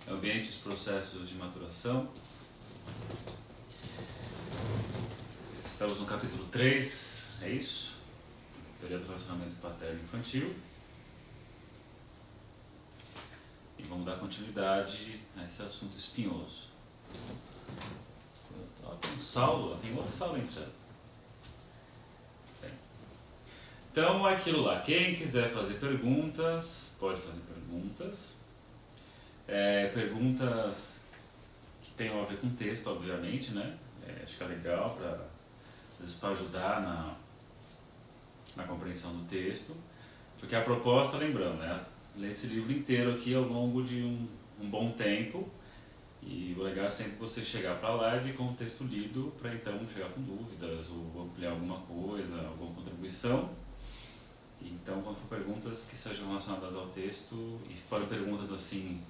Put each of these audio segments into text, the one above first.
Ambiente dos processos de maturação. Estamos no capítulo 3, é isso? Teoria do relacionamento paterno-infantil. E vamos dar continuidade a esse assunto espinhoso. Tem outra Saulo entrando. Então, é aquilo lá. Quem quiser fazer perguntas, pode fazer perguntas. Perguntas que tenham a ver com o texto, obviamente, né? Acho que é legal para ajudar na compreensão do texto. Porque a proposta, lembrando, né? Ler esse livro inteiro aqui ao longo de um bom tempo. E o legal é sempre você chegar para a live com o texto lido, para então chegar com dúvidas ou ampliar alguma coisa, alguma contribuição. Então, quando for perguntas que sejam relacionadas ao texto, e forem perguntas assim,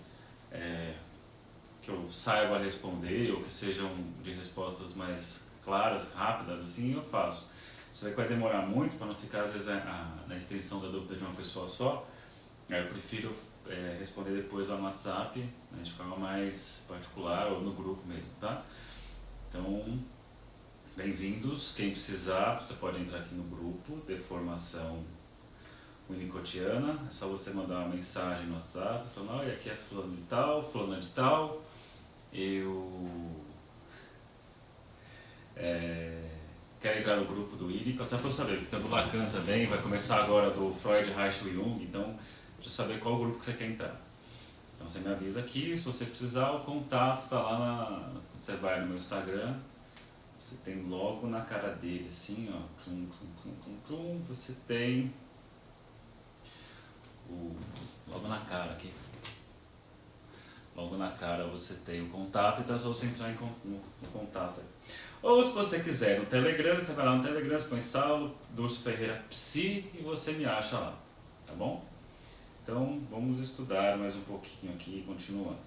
que eu saiba responder, ou que sejam de respostas mais claras, rápidas, assim, eu faço. Isso vai demorar muito, para não ficar, às vezes, na extensão da dúvida de uma pessoa só. Eu prefiro responder depois lá no WhatsApp, né, de forma mais particular, ou no grupo mesmo, tá? Então, bem-vindos. Quem precisar, você pode entrar aqui no grupo de formação Winnicottiana. É só você mandar uma mensagem no WhatsApp, falando, olha, aqui é fulano de tal, fulana de tal. Eu quero entrar no grupo do Winnicott, só para eu saber, porque tem do Lacan também, vai começar agora do Freud, Reich e Jung, então precisa saber qual grupo que você quer entrar. Então você me avisa aqui, se você precisar, o contato está lá, você vai no meu Instagram, você tem logo na cara dele, assim, ó, você tem logo na cara aqui. Logo na cara você tem o contato, então é só você entrar no contato aí. Ou se você quiser no Telegram, você vai lá no Telegram, você põe Saulo, Durso Ferreira Psi e você me acha lá, tá bom? Então vamos estudar mais um pouquinho aqui, continuando.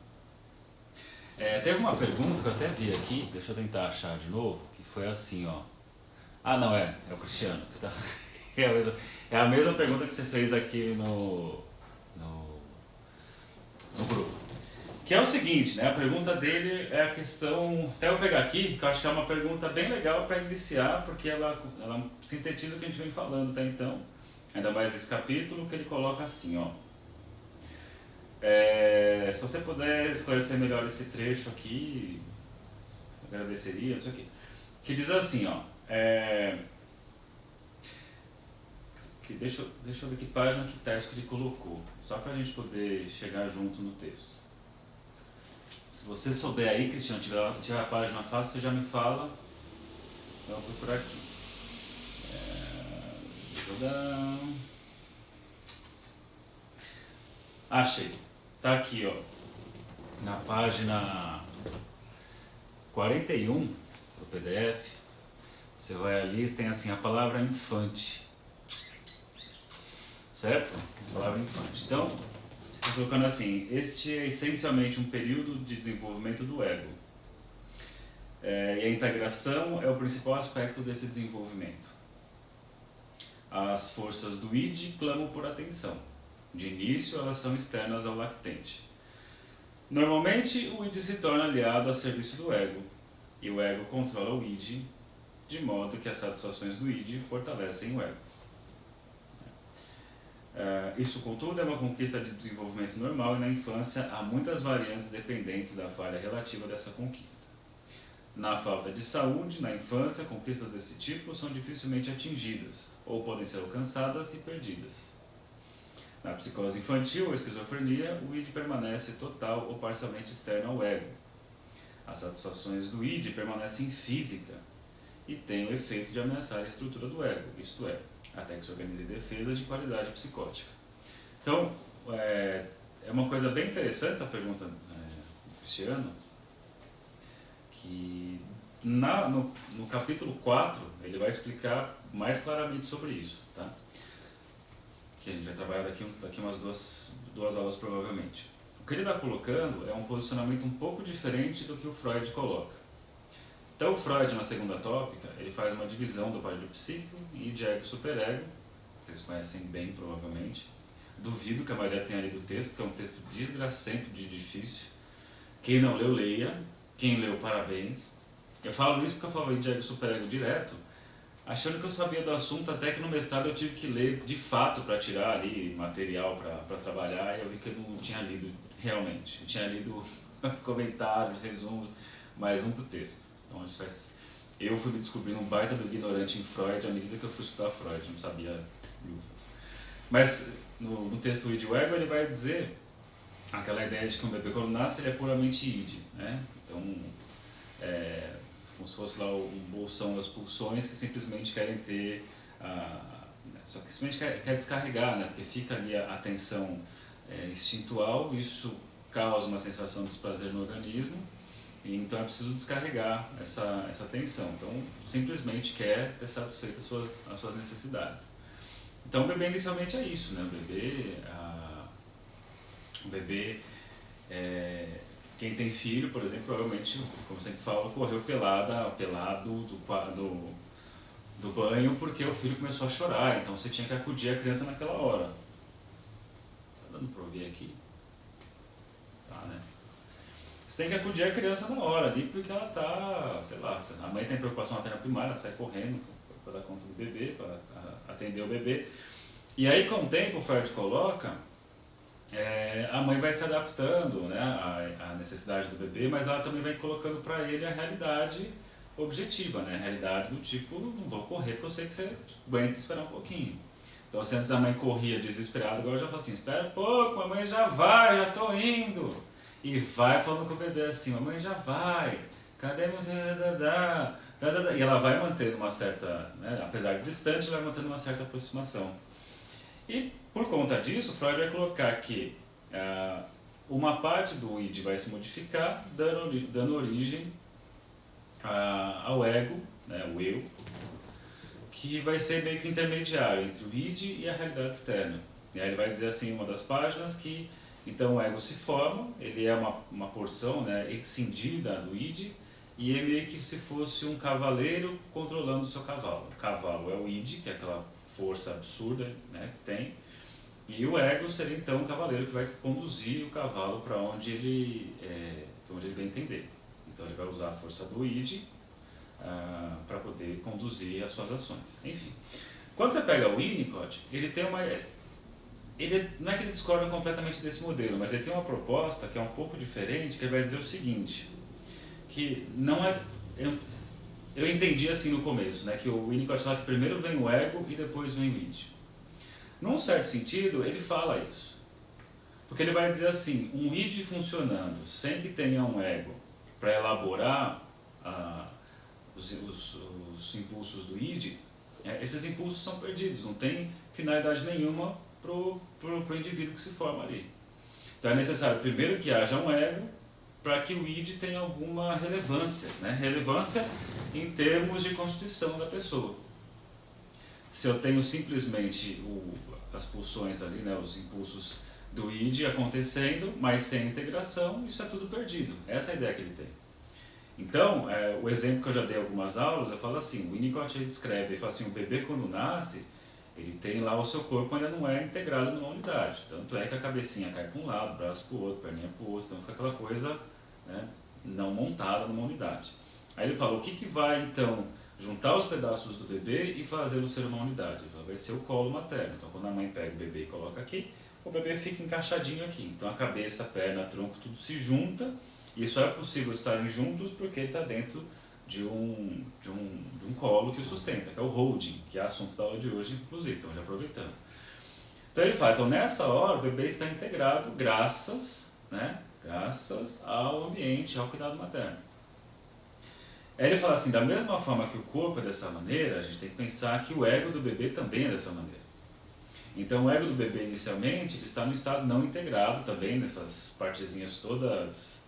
Teve uma pergunta que eu até vi aqui, deixa eu tentar achar de novo, que foi assim, ó. Ah, não, é o Cristiano. Que tá, é a mesma pergunta que você fez aqui no grupo. Que é o seguinte, né? A pergunta dele é a questão, até eu pegar aqui, que eu acho que é uma pergunta bem legal para iniciar, porque ela sintetiza o que a gente vem falando até então, ainda mais esse capítulo, que ele coloca assim, ó. Se você puder esclarecer melhor esse trecho aqui, eu agradeceria, não sei o quê. Que diz assim, ó. Deixa eu ver que página que tá isso que ele colocou, só para a gente poder chegar junto no texto. Se você souber aí, Cristiano, tiver a página fácil, você já me fala. Então, eu vou procurar aqui. Achei. Tá aqui, ó. Na página 41 do PDF. Você vai ali, tem assim a palavra infante. Certo? A palavra infante. Então, estou colocando assim, este é essencialmente um período de desenvolvimento do ego. E a integração é o principal aspecto desse desenvolvimento. As forças do id clamam por atenção. De início, elas são externas ao lactente. Normalmente, o id se torna aliado a serviço do ego, e o ego controla o id, de modo que as satisfações do id fortalecem o ego. Isso, contudo, é uma conquista de desenvolvimento normal e na infância há muitas variantes dependentes da falha relativa dessa conquista. Na falta de saúde, na infância, conquistas desse tipo são dificilmente atingidas ou podem ser alcançadas e perdidas. Na psicose infantil ou esquizofrenia, o id permanece total ou parcialmente externo ao ego. As satisfações do id permanecem física e têm o efeito de ameaçar a estrutura do ego, isto é, até que se organize defesas de qualidade psicótica. Então, é uma coisa bem interessante essa pergunta do Cristiano, que no capítulo 4 ele vai explicar mais claramente sobre isso, tá? Que a gente vai trabalhar daqui umas duas aulas provavelmente. O que ele está colocando é um posicionamento um pouco diferente do que o Freud coloca. Então o Freud, na segunda tópica, ele faz uma divisão do aparelho psíquico e de ego e superego, vocês conhecem bem provavelmente. Duvido que a maioria tenha lido o texto, porque é um texto desgracento de difícil. Quem não leu, leia. Quem leu, parabéns. Eu falo isso porque eu falo de ego superego direto, achando que eu sabia do assunto, até que no mestrado eu tive que ler de fato para tirar ali material para trabalhar, e eu vi que eu não tinha lido realmente. Eu tinha lido comentários, resumos, mas um do texto. Então eu fui me descobrindo um baita do ignorante em Freud à medida que eu fui estudar Freud, não sabia lufas. Mas no texto Id e o Ego ele vai dizer aquela ideia de que um bebê quando nasce ele é puramente id, né? Então como se fosse lá um bolsão das pulsões que simplesmente querem ter só que simplesmente quer descarregar, né? Porque fica ali a tensão instintual, isso causa uma sensação de desprazer no organismo, e então é preciso descarregar essa tensão. Então simplesmente quer ter satisfeito as suas necessidades. Então o bebê inicialmente é isso, né? O bebê quem tem filho, por exemplo, provavelmente, como eu sempre falo, correu pelado do banho porque o filho começou a chorar, então você tinha que acudir a criança naquela hora. Tá dando pra ouvir aqui? Tá, né? Você tem que acudir a criança na hora ali porque ela tá, sei lá, a mãe tem preocupação materna primária, ela sai correndo para dar conta do bebê, para atender o bebê. E aí com o tempo o Freud coloca, a mãe vai se adaptando, né, à necessidade do bebê, mas ela também vai colocando para ele a realidade objetiva, né, a realidade do tipo, não vou correr porque eu sei que você aguenta esperar um pouquinho. Então se antes a mãe corria desesperada, agora já fala assim, espera um pouco, mamãe já vai, já tô indo. E vai falando com o bebê assim, mamãe já vai, cadê você? E ela vai mantendo uma certa, né, apesar de distante, ela vai mantendo uma certa aproximação. E por conta disso, Freud vai colocar que uma parte do id vai se modificar, dando origem ao ego, né, o eu, que vai ser meio que intermediário entre o id e a realidade externa. E aí ele vai dizer assim em uma das páginas que então o ego se forma, ele é uma porção, né, excindida do id, e é meio que se fosse um cavaleiro controlando o seu cavalo. O cavalo é o id, que é aquela força absurda, né, que tem, e o ego seria então o cavaleiro que vai conduzir o cavalo para onde ele bem entender. Então ele vai usar a força do id para poder conduzir as suas ações. Enfim, quando você pega o Winnicott, ele tem não é que ele discorda completamente desse modelo, mas ele tem uma proposta que é um pouco diferente, que ele vai dizer o seguinte, que não é... Eu entendi assim no começo, né, que o Winnicott fala que primeiro vem o ego e depois vem o id. Num certo sentido, ele fala isso. Porque ele vai dizer assim, um id funcionando sem que tenha um ego para elaborar os impulsos do id, esses impulsos são perdidos, não tem finalidade nenhuma pro indivíduo que se forma ali. Então é necessário primeiro que haja um ego para que o id tenha alguma relevância, né? Relevância em termos de constituição da pessoa. Se eu tenho simplesmente as pulsões ali, né, os impulsos do id acontecendo, mas sem integração, isso é tudo perdido. Essa é a ideia que ele tem. Então, o exemplo que eu já dei em algumas aulas, eu falo assim, o Winnicott ele descreve, ele fala assim, o bebê quando nasce, ele tem lá o seu corpo ainda não é integrado numa unidade. Tanto é que a cabecinha cai para um lado, o braço para o outro, perninha para o outro, então fica aquela coisa, né, não montada numa unidade. Aí ele fala, o que vai então juntar os pedaços do bebê e fazê-lo ser uma unidade? Ele fala, vai ser o colo materno. Então quando a mãe pega o bebê e coloca aqui, o bebê fica encaixadinho aqui. Então a cabeça, a perna, tronco, tudo se junta, e só é possível estarem juntos porque ele está dentro de um colo que o sustenta, que é o holding, que é assunto da aula de hoje, inclusive, então já aproveitando. Então ele fala, então nessa hora o bebê está integrado graças ao ambiente, ao cuidado materno. Aí ele fala assim, da mesma forma que o corpo é dessa maneira, a gente tem que pensar que o ego do bebê também é dessa maneira. Então o ego do bebê inicialmente ele está no estado não integrado também, nessas partezinhas todas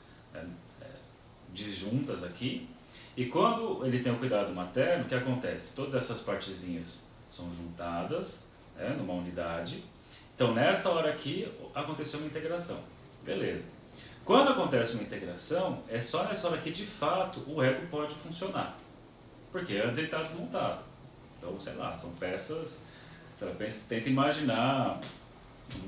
disjuntas aqui. E quando ele tem o cuidado materno, o que acontece? Todas essas partezinhas são juntadas, numa unidade. Então nessa hora aqui aconteceu uma integração. Beleza. Quando acontece uma integração, é só nessa hora que de fato o ego pode funcionar. Porque antes ele está desmontado. Então, sei lá, são peças... Tenta imaginar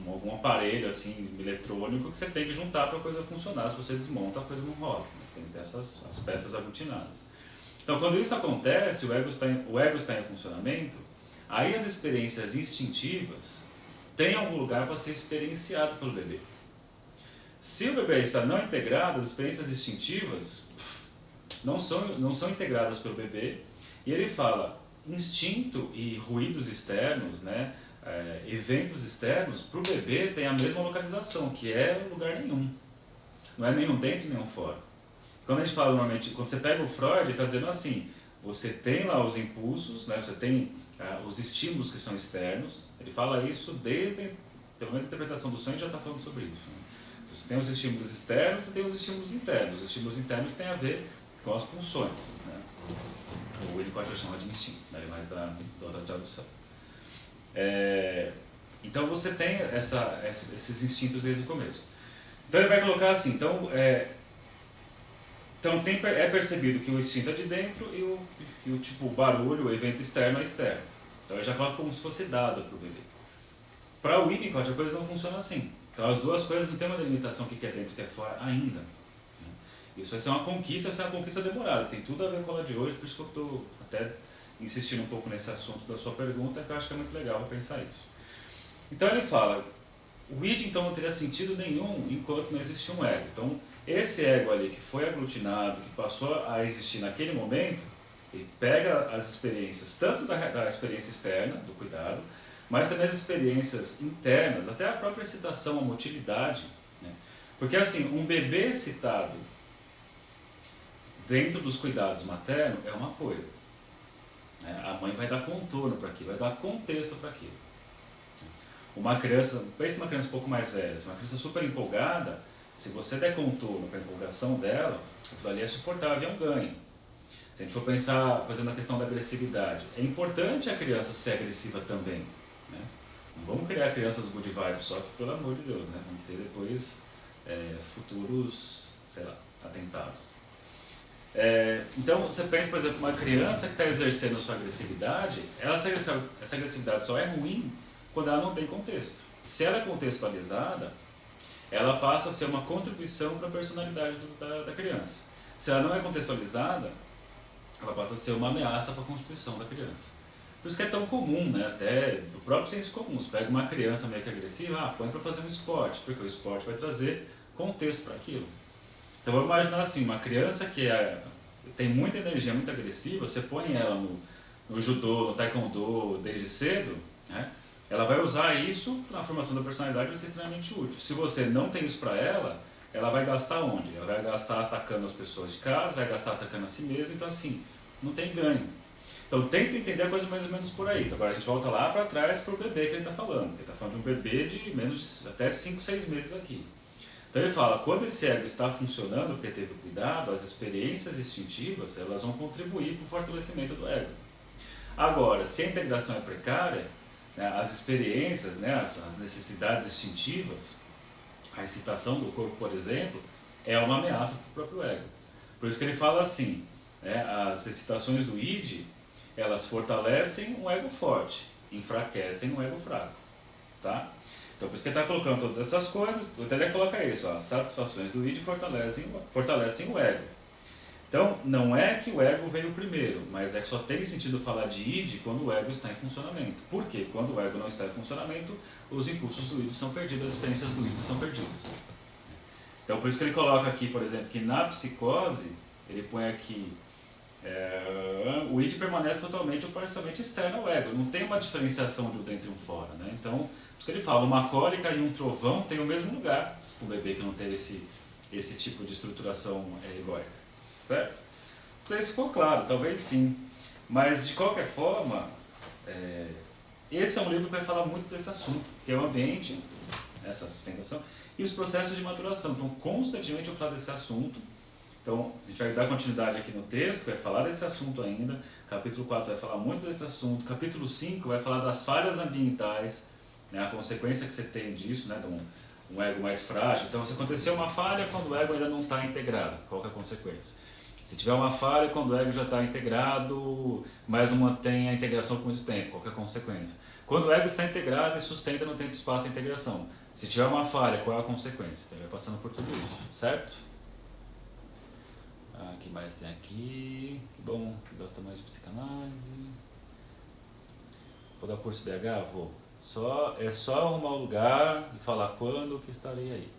algum aparelho assim, eletrônico que você tem que juntar para a coisa funcionar. Se você desmonta, a coisa não rola. Você tem que ter as peças aglutinadas. Então, quando isso acontece, o ego está em funcionamento, aí as experiências instintivas têm algum lugar para ser experienciado pelo bebê. Se o bebê está não integrado, as experiências instintivas não são integradas pelo bebê, e ele fala, instinto e ruídos externos, né, eventos externos, para o bebê tem a mesma localização, que é lugar nenhum. Não é nenhum dentro, nenhum fora. Quando a gente fala normalmente, quando você pega o Freud, ele está dizendo assim, você tem lá os impulsos, né, você tem os estímulos que são externos, ele fala isso desde, pelo menos a interpretação do sonho já está falando sobre isso. Né? Então, você tem os estímulos externos e tem os estímulos internos. Os estímulos internos têm a ver com as pulsões. Né? O Winnicott chama de instinto, né? Mais da outra tradução. Então você tem esses instintos desde o começo. Então ele vai colocar assim, então é percebido que o instinto é de dentro e o tipo barulho, o evento externo é externo. Então ele já coloca como se fosse dado para o bebê. Para o Winnicott a coisa não funciona assim. Então as duas coisas não tem uma delimitação que é dentro e que é fora ainda. Isso vai ser uma conquista demorada, tem tudo a ver com a de hoje, por isso que eu estou até insistindo um pouco nesse assunto da sua pergunta, que eu acho que é muito legal pensar isso. Então ele fala, o id então não teria sentido nenhum enquanto não existia um ego. Então esse ego ali que foi aglutinado, que passou a existir naquele momento, ele pega as experiências, tanto da experiência externa, do cuidado, mas também as experiências internas, até a própria excitação, a motilidade. Né? Porque assim, um bebê excitado dentro dos cuidados maternos é uma coisa. Né? A mãe vai dar contorno para aquilo, vai dar contexto para aquilo. Uma criança, pense uma criança um pouco mais velha, se uma criança super empolgada, se você der contorno para a empolgação dela, aquilo ali é suportável, é um ganho. Se a gente for pensar, fazendo a questão da agressividade, é importante a criança ser agressiva também. Né? Não vamos criar crianças good vibes, só que pelo amor de Deus, né? Vamos ter depois futuros, sei lá, atentados. Então você pensa, por exemplo, uma criança que está exercendo a sua agressividade, essa agressividade só é ruim quando ela não tem contexto. Se ela é contextualizada, ela passa a ser uma contribuição para a personalidade da criança. Se ela não é contextualizada, ela passa a ser uma ameaça para a constituição da criança. Por isso que é tão comum, né? Até do próprio senso comum. Você pega uma criança meio que agressiva, põe para fazer um esporte, porque o esporte vai trazer contexto para aquilo. Então vamos imaginar assim, uma criança que tem muita energia, muito agressiva, você põe ela no judô, no taekwondo desde cedo, né? Ela vai usar isso na formação da personalidade, vai ser extremamente útil. Se você não tem isso para ela vai gastar onde? Ela vai gastar atacando as pessoas de casa, vai gastar atacando a si mesma, então assim, não tem ganho. Então tenta entender a coisa mais ou menos por aí. Então, agora a gente volta lá para trás para o bebê que ele está falando. Ele está falando de um bebê de até 5, 6 meses aqui. Então ele fala, quando esse ego está funcionando, porque teve cuidado, as experiências instintivas elas vão contribuir para o fortalecimento do ego. Agora, se a integração é precária, né, as experiências, né, as necessidades instintivas, a excitação do corpo, por exemplo, é uma ameaça para o próprio ego. Por isso que ele fala assim, né, as excitações do id, elas fortalecem um ego forte, enfraquecem um ego fraco. Tá? Então por isso que ele está colocando todas essas coisas, o Tedé coloca isso, ó, as satisfações do id fortalecem o ego. Então não é que o ego veio primeiro, mas é que só tem sentido falar de id quando o ego está em funcionamento. Por quê? Quando o ego não está em funcionamento, os impulsos do id são perdidos, as experiências do id são perdidas. Então por isso que ele coloca aqui, por exemplo, que na psicose, ele põe aqui, o id permanece totalmente ou parcialmente externo ao ego, não tem uma diferenciação de um dentro e um fora. Né? Então, por isso que ele fala, uma cólica e um trovão tem o mesmo lugar, para um bebê que não teve esse tipo de estruturação egóica. Certo? Não sei se ficou claro, talvez sim. Mas, de qualquer forma, esse é um livro que vai falar muito desse assunto, que é o ambiente, essa sustentação, e os processos de maturação. Então, constantemente eu falo desse assunto. Então, a gente vai dar continuidade aqui no texto, que vai falar desse assunto ainda. Capítulo 4 vai falar muito desse assunto. Capítulo 5 vai falar das falhas ambientais, né, a consequência que você tem disso, né, de um ego mais frágil. Então, se aconteceu uma falha quando o ego ainda não está integrado, qual que é a consequência? Se tiver uma falha, quando o ego já está integrado, mas não mantém a integração por muito tempo, qual que é a consequência? Quando o ego está integrado e sustenta no tempo e espaço a integração. Se tiver uma falha, qual é a consequência? Então, ele vai passando por tudo isso, certo? O que mais tem aqui? Que bom, que gosta mais de psicanálise. Vou dar curso BH? Vou. É só arrumar o lugar e falar quando que estarei aí.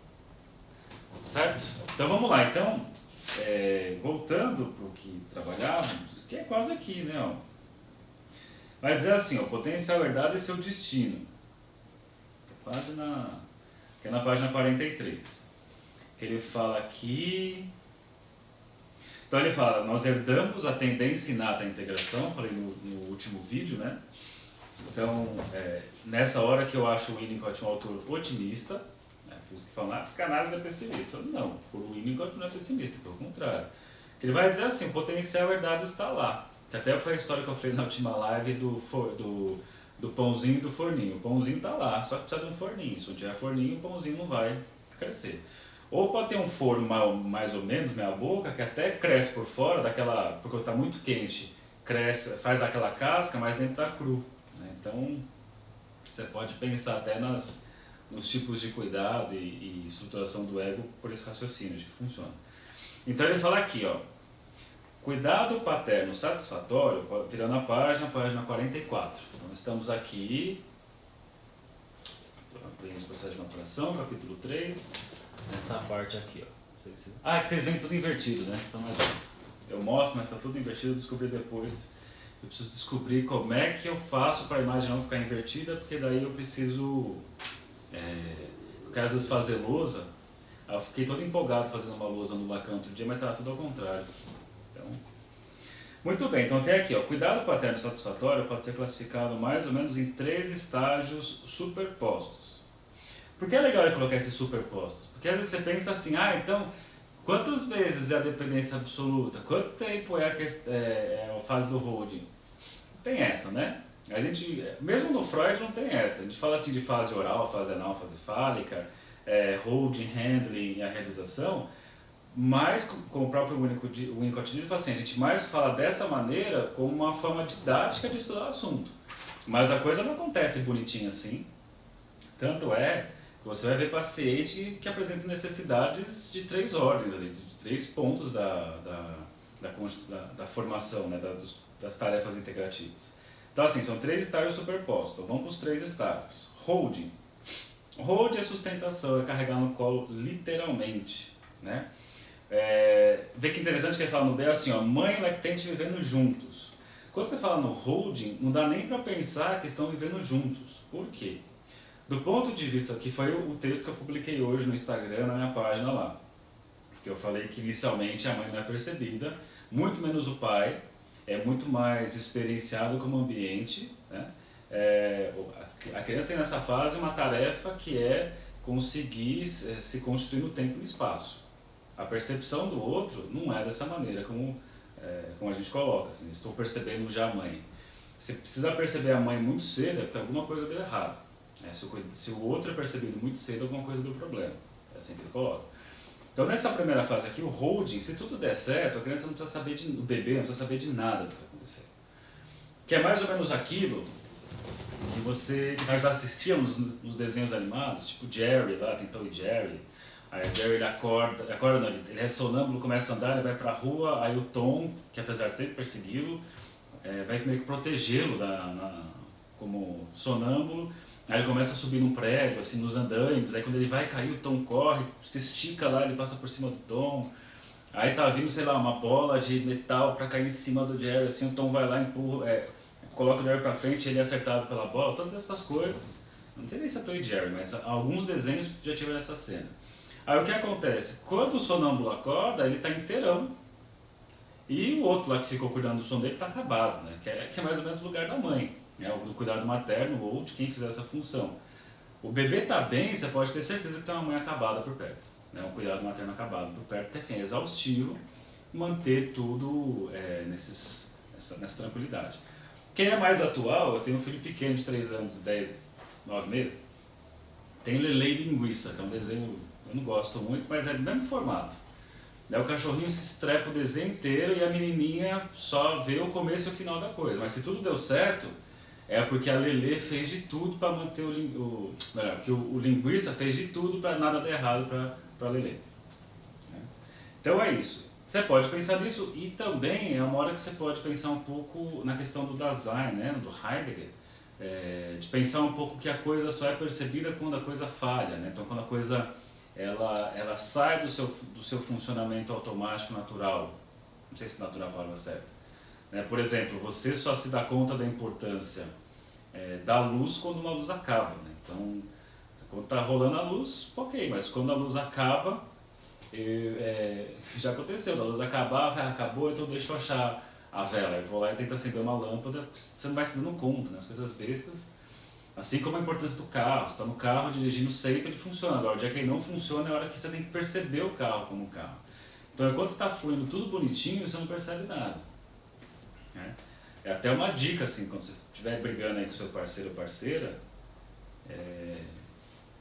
Certo? Então vamos lá. Então, voltando para o que trabalhávamos, que é quase aqui, né? Ó. Vai dizer assim, ó, potencial herdado é seu destino. Quase que é na página 43. Que ele fala aqui... Então ele fala, nós herdamos a tendência inata à integração, falei no último vídeo, né? Então, nessa hora que eu acho o Winnicott um autor otimista, né? Por isso que falam, psicanálise é pessimista. Não, o Winnicott não é pessimista, pelo contrário. Ele vai dizer assim, o potencial herdado está lá. Que até foi a história que eu falei na última live do pãozinho e do forninho. O pãozinho está lá, só que precisa de um forninho. Se não tiver forninho, o pãozinho não vai crescer. Ou pode ter um forno mais ou menos, meia boca, que até cresce por fora, porque está muito quente, cresce, faz aquela casca, mas dentro está cru. Né? Então, você pode pensar até nos tipos de cuidado e estruturação do ego por esse raciocínio de que funciona. Então ele fala aqui, ó, cuidado paterno satisfatório, virando a página 44. Então estamos aqui, aprendi o processo de maturação, capítulo 3, nessa parte aqui, ó. Que vocês veem tudo invertido, né? Então não adianta. Eu mostro, mas está tudo invertido, eu descobri depois. Eu preciso descobrir como é que eu faço para a imagem não ficar invertida, porque daí eu preciso... eu quero às vezes fazer lousa. Eu fiquei todo empolgado fazendo uma lousa no Lacan outro dia, mas estava tudo ao contrário. Então, muito bem, então tem aqui, ó, cuidado paterno satisfatório pode ser classificado mais ou menos em 3 estágios superpostos. Por que é legal colocar esses superpostos? Porque às vezes você pensa assim, então, quantas vezes é a dependência absoluta? Quanto tempo é a fase do holding? Tem essa, né? A gente, mesmo no Freud não tem essa. A gente fala assim de fase oral, fase anal, fase fálica, holding, handling e a realização, mas, como o próprio Winnicott diz, assim, a gente mais fala dessa maneira como uma forma didática de estudar o assunto. Mas a coisa não acontece bonitinha assim. Tanto é que você vai ver paciente que apresenta necessidades de 3 ordens, de 3 pontos da formação, né, das tarefas integrativas. Então, assim, são 3 estágios superpostos. Então, vamos para os 3 estágios. Holding. Hold é sustentação, é carregar no colo literalmente, né? Vê que interessante que ele fala no B assim, ó, mãe e lactente vivendo juntos. Quando você fala no holding, não dá nem para pensar que estão vivendo juntos. Por quê? Do ponto de vista, que foi o texto que eu publiquei hoje no Instagram, na minha página lá, que eu falei que inicialmente a mãe não é percebida, muito menos o pai, é muito mais experienciado como ambiente, né? A criança tem nessa fase uma tarefa que é conseguir se constituir no tempo e no espaço. A percepção do outro não é dessa maneira como a gente coloca, assim, estou percebendo já a mãe. Você precisa perceber a mãe muito cedo, é porque alguma coisa deu errado. Se o outro é percebido muito cedo, alguma coisa deu problema. É assim que ele coloca. Então nessa primeira fase aqui, o holding, se tudo der certo, a criança não precisa saber o bebê não precisa saber de nada do que vai acontecer. Que é mais ou menos aquilo que nós assistíamos nos desenhos animados, tipo Jerry lá, tem Tom e Jerry. Aí o Jerry ele acorda não, ele é sonâmbulo, começa a andar, ele vai pra rua, aí o Tom, que apesar de sempre persegui-lo, vai meio que protegê-lo como sonâmbulo. Aí ele começa a subir num prédio, assim, nos andaimes, aí quando ele vai cair, o Tom corre, se estica lá, ele passa por cima do Tom. Aí tá vindo, sei lá, uma bola de metal pra cair em cima do Jerry, assim, o Tom vai lá, empurra, coloca o Jerry pra frente, ele é acertado pela bola, todas essas coisas. Não sei nem se é Tom e Jerry, mas alguns desenhos já tiveram essa cena. Aí o que acontece? Quando o sonâmbulo acorda, ele tá inteirão. E o outro lá que ficou cuidando do sono dele tá acabado, né? Que é mais ou menos o lugar da mãe, né? O do cuidado materno ou de quem fizer essa função. O bebê tá bem, você pode ter certeza que tem uma mãe acabada por perto, né? Um cuidado materno acabado por perto, porque assim, é exaustivo manter tudo nessa tranquilidade. Quem é mais atual, eu tenho um filho pequeno de 3 anos, 10, 9 meses, tem Lelê e Linguiça, que é um desenho, eu não gosto muito, mas é do mesmo formato. Né? O cachorrinho se estrepa o desenho inteiro e a menininha só vê o começo e o final da coisa. Mas se tudo deu certo, é porque a Lelê fez de tudo para manter melhor, que o linguiça fez de tudo para nada dar errado para a Lelê. Né? Então é isso. Você pode pensar nisso e também é uma hora que você pode pensar um pouco na questão do Dasein, né? Do Heidegger, de pensar um pouco que a coisa só é percebida quando a coisa falha. Né? Então quando a coisa ela sai do seu funcionamento automático natural, não sei se natural é a palavra certa, né? Por exemplo, você só se dá conta da importância da luz quando uma luz acaba, né? Então, quando está rolando a luz, ok, mas quando a luz acaba, já aconteceu, a luz acabar, acabou, então deixa eu achar a vela, eu vou lá e tento acender uma lâmpada, você não vai se dando conta, né? As coisas bestas. Assim como a importância do carro, você está no carro dirigindo sempre, ele funciona. Agora, o dia que ele não funciona é a hora que você tem que perceber o carro como carro. Então, enquanto está fluindo tudo bonitinho, você não percebe nada. Né? É até uma dica, assim, quando você estiver brigando aí com seu parceiro ou parceira,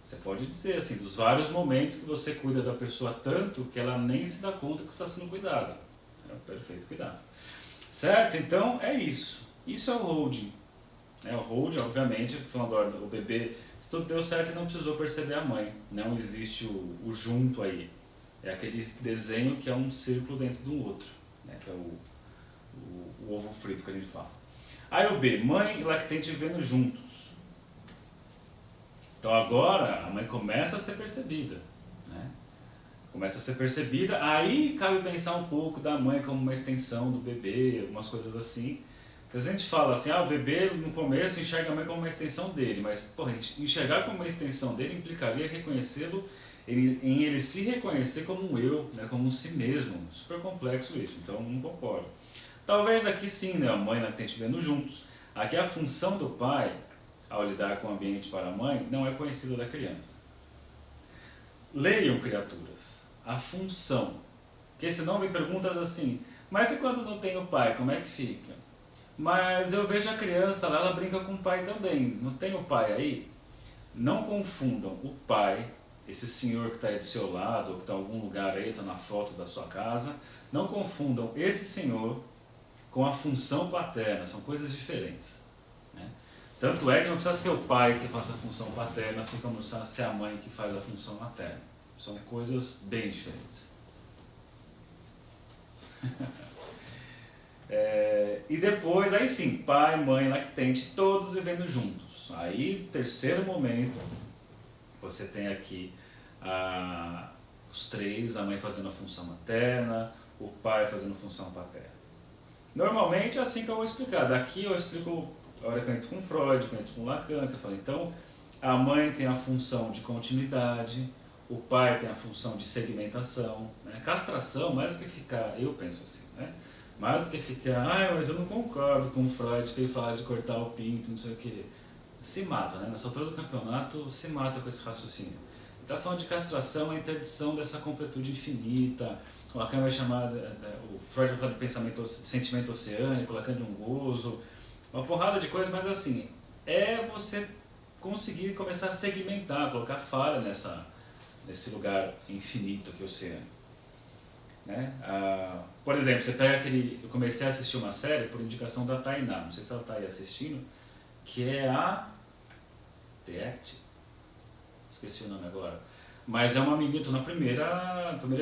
você pode dizer, assim, dos vários momentos que você cuida da pessoa tanto que ela nem se dá conta que está sendo cuidada. É um perfeito cuidado. Certo? Então, é isso. Isso é o holding. O hold, obviamente, falando, o bebê, se tudo deu certo, ele não precisou perceber a mãe. Não existe o junto aí. É aquele desenho que é um círculo dentro de um outro, né? Que é o ovo frito que a gente fala. Aí o B, mãe e lactente vivendo juntos. Então agora a mãe começa a ser percebida. Né? Começa a ser percebida, aí cabe pensar um pouco da mãe como uma extensão do bebê, algumas coisas assim. Porque a gente fala assim, o bebê no começo enxerga a mãe como uma extensão dele, mas porra, enxergar como uma extensão dele implicaria reconhecê-lo, em ele se reconhecer como um eu, né, como um si mesmo. Super complexo isso, então não concordo. Talvez aqui sim, né, a mãe e a lactente vivendo juntos. Aqui a função do pai, ao lidar com o ambiente para a mãe, não é conhecida da criança. Leiam, criaturas, a função. Porque senão vem perguntas assim, mas e quando não tem o pai, como é que fica? Mas eu vejo a criança lá, ela brinca com o pai também. Não tem o pai aí? Não confundam o pai, esse senhor que está aí do seu lado, ou que está em algum lugar aí, está na foto da sua casa. Não confundam esse senhor com a função paterna. São coisas diferentes. Né? Tanto é que não precisa ser o pai que faça a função paterna, assim como não precisa ser a mãe que faz a função materna. São coisas bem diferentes. E depois, aí sim, pai, mãe, lactente, todos vivendo juntos. Aí, terceiro momento, você tem aqui os três, a mãe fazendo a função materna, o pai fazendo a função paterna. Normalmente é assim que eu vou explicar. Daqui eu explico a hora que eu entro com Freud, que eu entro com Lacan, que eu falo, então, a mãe tem a função de continuidade, o pai tem a função de segmentação, né? Castração, mais do que ficar, eu penso assim, né? Mais do que ficar, mas eu não concordo com o Freud que ele fala de cortar o pinto, não sei o que. Se mata, né? Nessa altura do campeonato, se mata com esse raciocínio. Ele está falando de castração, a interdição dessa completude infinita. O Lacan vai chamar, o Freud vai falar de pensamento, de sentimento oceânico, o Lacan de um gozo, uma porrada de coisas, mas assim, é você conseguir começar a segmentar, colocar falha nesse lugar infinito que é o oceano. Né? Por exemplo, você pega eu comecei a assistir uma série por indicação da Tainá, não sei se ela está aí assistindo, que é a The Act, esqueci o nome agora, mas é uma menina, estou no primeiro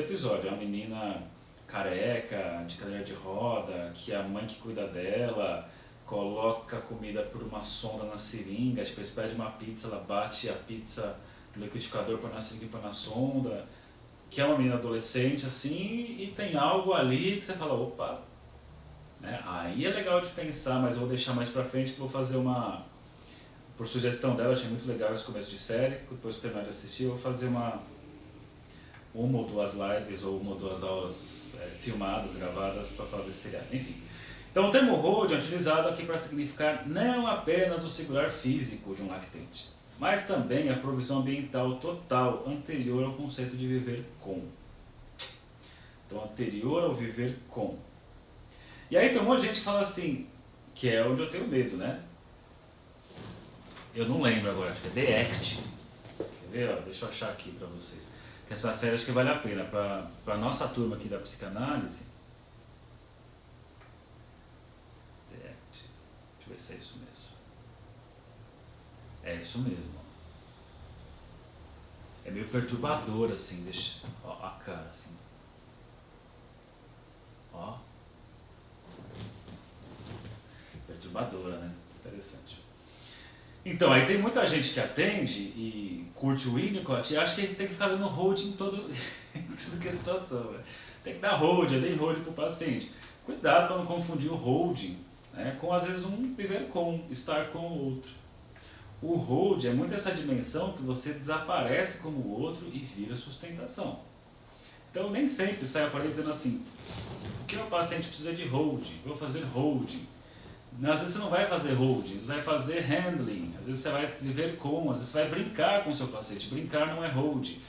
episódio, é uma menina careca, de cadeira de roda, que a mãe que cuida dela coloca comida por uma sonda na seringa, tipo, eles pedem uma pizza, ela bate a pizza no liquidificador, põe na seringa e põe na sonda, que é uma menina adolescente assim, e tem algo ali que você fala, opa, né? Aí é legal de pensar, mas eu vou deixar mais pra frente que eu vou fazer por sugestão dela, achei muito legal esse começo de série, depois que eu terminar de assistir, eu vou fazer uma ou duas lives ou uma ou duas aulas filmadas, gravadas para falar desse seriado, enfim. Então o termo hold é utilizado aqui para significar não apenas o singular físico de um lactente, mas também a provisão ambiental total anterior ao conceito de viver com. Então, anterior ao viver com. E aí tem um monte de gente que fala assim, que é onde eu tenho medo, né? Eu não lembro agora, acho que é The Act. Quer ver? Deixa eu achar aqui para vocês. que essa série acho que vale a pena para a nossa turma aqui da psicanálise. Deixa eu ver se é isso mesmo. É isso mesmo. É meio perturbador, assim, deixa. Ó, a cara, assim. Ó. Perturbadora, né? Interessante. Então, aí tem muita gente que atende e curte o Winnicott e acha que ele tem que ficar dando hold em em tudo que é situação. Né? Tem que dar hold, eu dei hold pro paciente. Cuidado para não confundir o holding, né, com, às vezes, um viver com, estar com o outro. O hold é muito essa dimensão que você desaparece como o outro e vira sustentação. Então, nem sempre sai a parede dizendo assim, o que o paciente precisa de holding? Vou fazer holding. Às vezes você não vai fazer holding, você vai fazer handling, às vezes você vai viver com, às vezes você vai brincar com o seu paciente. Brincar não é holding.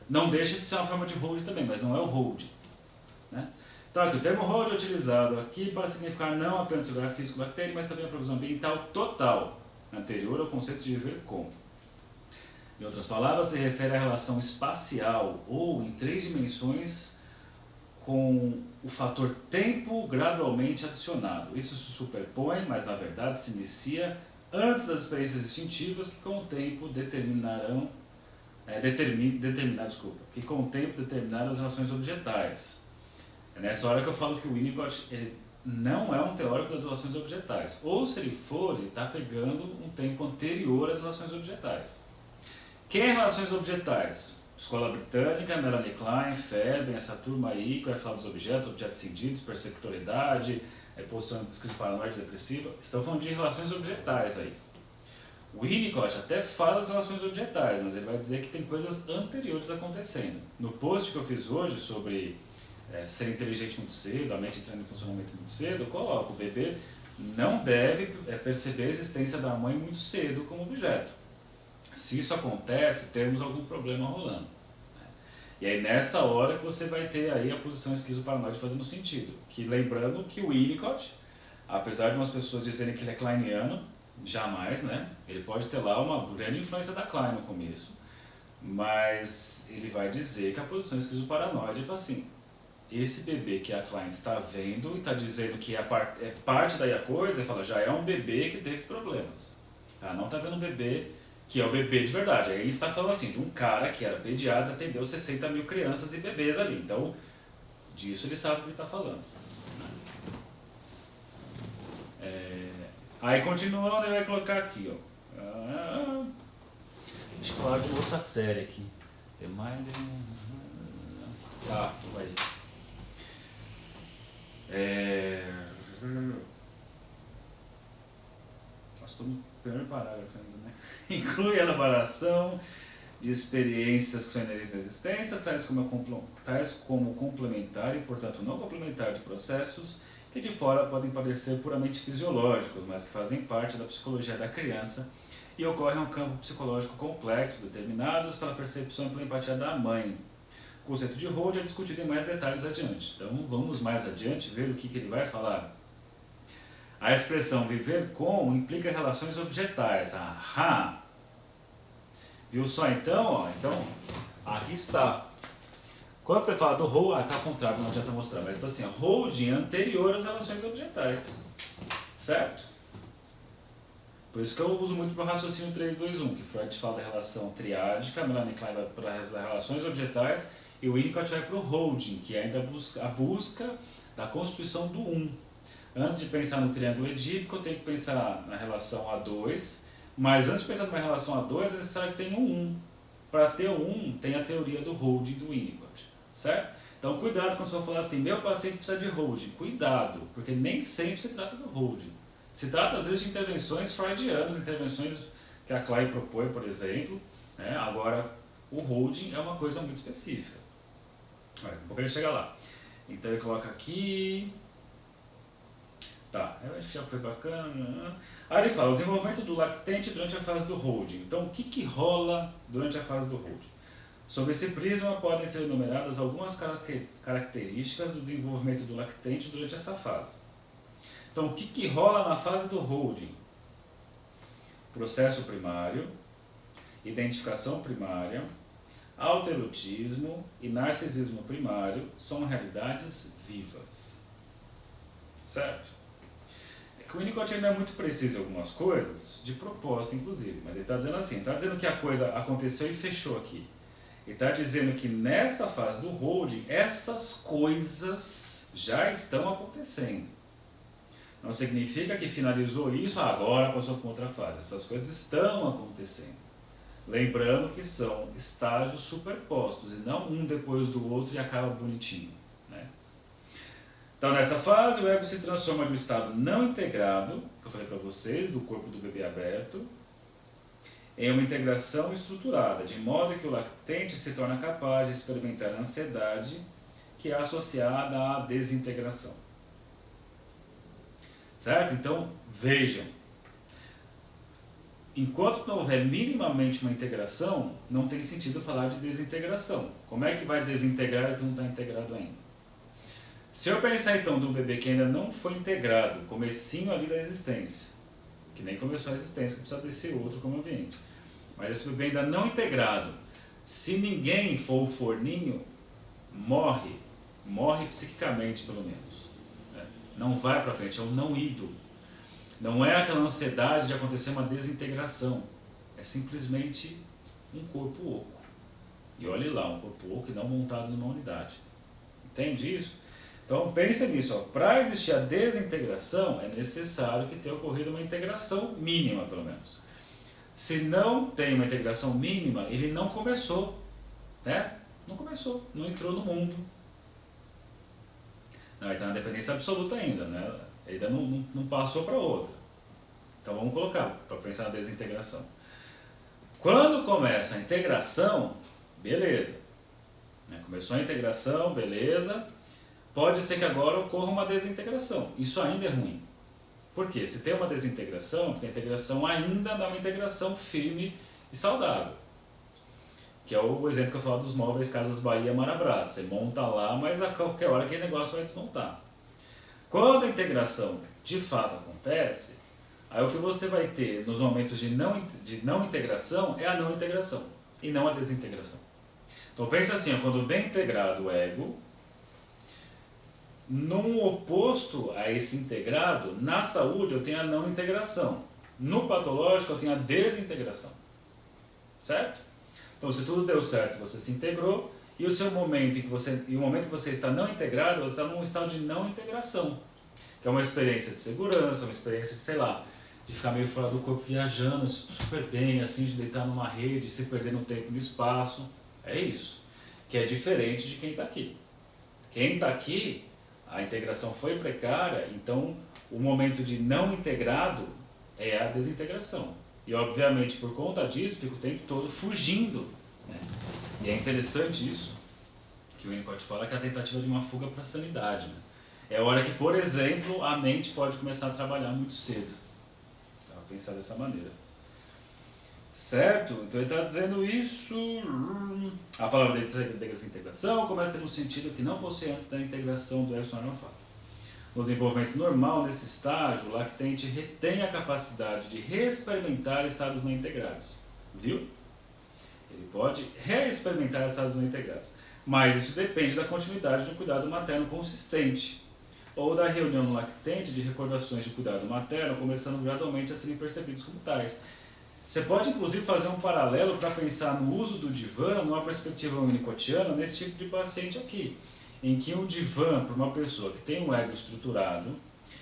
Não deixa de ser uma forma de holding também, mas não é o holding. Né? Então aqui, o termo hold é utilizado aqui para significar não apenas o lugar físico bactéria, mas também a provisão ambiental total, anterior ao conceito de viver com. Em outras palavras, se refere à relação espacial ou em 3 dimensões com o fator tempo gradualmente adicionado. Isso se superpõe, mas na verdade se inicia antes das experiências instintivas que com o tempo determinaram as relações objetais. É nessa hora que eu falo que o Winnicott ele não é um teórico das relações objetais. Ou se ele for, ele está pegando um tempo anterior às relações objetais. Quem é relações objetais? Escola Britânica, Melanie Klein, Fairbairn, essa turma aí que vai falar dos objetos cindidos, perceptualidade, posição de descrição paranoide depressiva, estão falando de relações objetais aí. O Winnicott até fala das relações objetais, mas ele vai dizer que tem coisas anteriores acontecendo. No post que eu fiz hoje sobre ser inteligente muito cedo, a mente entrando em funcionamento muito cedo, eu coloco, o bebê não deve perceber a existência da mãe muito cedo como objeto. Se isso acontece, temos algum problema rolando. Né? E aí nessa hora que você vai ter aí a posição esquizoparanoide fazendo sentido. Que lembrando que o Winnicott, apesar de umas pessoas dizerem que ele é kleiniano, jamais, né? Ele pode ter lá uma grande influência da Klein no começo, mas ele vai dizer que a posição esquizoparanoide fala assim, esse bebê que a Klein está vendo e está dizendo que é parte daí a coisa, ele fala, já é um bebê que teve problemas. Ela não está vendo um bebê que é o bebê de verdade. Aí está falando assim, de um cara que era pediatra, atendeu 60 mil crianças e bebês ali. Então, disso ele sabe o que ele está falando. Aí continuando, ele vai colocar aqui, ó. Deixa eu falar de outra série aqui. The Mind... Tá, vai. Nós estamos no primeiro parágrafo ainda, né? Inclui a elaboração de experiências que são inerentes à existência, tais como complementar e, portanto, não complementar de processos que de fora podem parecer puramente fisiológicos, mas que fazem parte da psicologia da criança e ocorrem em um campo psicológico complexo, determinados pela percepção e pela empatia da mãe. O conceito de hold é discutido em mais detalhes adiante. Então, vamos mais adiante ver o que ele vai falar. A expressão viver com implica relações objetais. Aham! Viu só então? Ó, então, aqui está. Quando você fala do hold, está ao contrário, não adianta mostrar, mas está assim, ó, holding é anterior às relações objetais. Certo? Por isso que eu uso muito para o raciocínio 3-2-1, que Freud fala da relação triádica, Melanie Klein vai para as relações objetais e o Winnicott vai para o holding, que é ainda a busca da constituição do Antes de pensar no triângulo edípico, eu tenho que pensar na relação A2, mas antes de pensar numa relação A2, é necessário que tenha um Para ter o tem a teoria do holding do Winnicott, certo? Então, cuidado quando você for falar assim, meu paciente precisa de holding. Cuidado, porque nem sempre se trata do holding. Se trata, às vezes, de intervenções freudianas, intervenções que a Klein propõe, por exemplo. Né? Agora, o holding é uma coisa muito específica. Daqui a pouco ele chega lá. Então, ele coloca aqui... Tá, eu acho que já foi bacana. Aí ele fala, o desenvolvimento do lactente durante a fase do holding. Então, o que rola durante a fase do holding? Sob esse prisma, podem ser enumeradas algumas características do desenvolvimento do lactente durante essa fase. Então, o que rola na fase do holding? Processo primário, identificação primária, autoerotismo e narcisismo primário são realidades vivas. Certo? É que o Winnicott ainda é muito preciso em algumas coisas, de propósito inclusive, mas ele está dizendo assim, está dizendo que a coisa aconteceu e fechou aqui. Ele está dizendo que nessa fase do holding, essas coisas já estão acontecendo. Não significa que finalizou isso, agora passou para outra fase. Essas coisas estão acontecendo. Lembrando que são estágios superpostos e não um depois do outro e acaba bonitinho. Né? Então nessa fase o ego se transforma de um estado não integrado, que eu falei para vocês, do corpo do bebê aberto, em uma integração estruturada, de modo que o lactente se torna capaz de experimentar a ansiedade que é associada à desintegração. Certo? Então, vejam, enquanto não houver minimamente uma integração, não tem sentido falar de desintegração. Como é que vai desintegrar o que não está integrado ainda? Se eu pensar então de um bebê que ainda não foi integrado, comecinho ali da existência, que nem começou a existência, que precisa descer outro como ambiente. Mas esse bebê ainda não integrado, se ninguém for o forninho, morre psiquicamente pelo menos. Né? Não vai para frente, é um não ido. Não é aquela ansiedade de acontecer uma desintegração, é simplesmente um corpo oco. E olhe lá, um corpo oco e não montado numa unidade. Entende isso? Então pense nisso, para existir a desintegração é necessário que tenha ocorrido uma integração mínima pelo menos. Se não tem uma integração mínima, ele não começou, né? Não começou, não entrou no mundo. Não, ele está na dependência absoluta ainda, né? Ele ainda não passou para outra. Então vamos colocar, para pensar na desintegração. Quando começa a integração, beleza. Começou a integração, beleza. Pode ser que agora ocorra uma desintegração. Isso ainda é ruim. Por quê? Se tem uma desintegração, porque a integração ainda não é uma integração firme e saudável. Que é o exemplo que eu falo dos móveis Casas Bahia Marabras. Você monta lá, mas a qualquer hora aquele negócio vai desmontar. Quando a integração de fato acontece, aí o que você vai ter nos momentos de não integração é a não integração e não a desintegração. Então pensa assim, quando bem integrado o ego, num oposto a esse integrado, na saúde eu tenho a não integração. No patológico eu tenho a desintegração. Certo? Então se tudo deu certo, você se integrou, e o momento que você está não integrado, você está num estado de não integração. Que é uma experiência de segurança, uma experiência de, sei lá, de ficar meio fora do corpo viajando super bem, assim, de deitar numa rede, se perder no tempo e no espaço. É isso. Que é diferente de quem está aqui. Quem está aqui, a integração foi precária, então o momento de não integrado é a desintegração. E obviamente por conta disso fica o tempo todo fugindo. Né? E é interessante isso, que o Winnicott fala que é a tentativa de uma fuga para a sanidade. Né? É a hora que, por exemplo, a mente pode começar a trabalhar muito cedo. Então, pensar dessa maneira. Certo? Então ele está dizendo isso. A palavra desintegração começa a ter um sentido que não possui antes da integração do ego no fato. No desenvolvimento normal, nesse estágio, o lactente retém a capacidade de reexperimentar estados não integrados. Viu? Ele pode reexperimentar estados não integrados. Mas isso depende da continuidade do cuidado materno consistente, ou da reunião no lactente de recordações de cuidado materno, começando gradualmente a serem percebidos como tais. Você pode inclusive fazer um paralelo para pensar no uso do divã numa perspectiva winnicottiana nesse tipo de paciente aqui, em que um divã para uma pessoa que tem um ego estruturado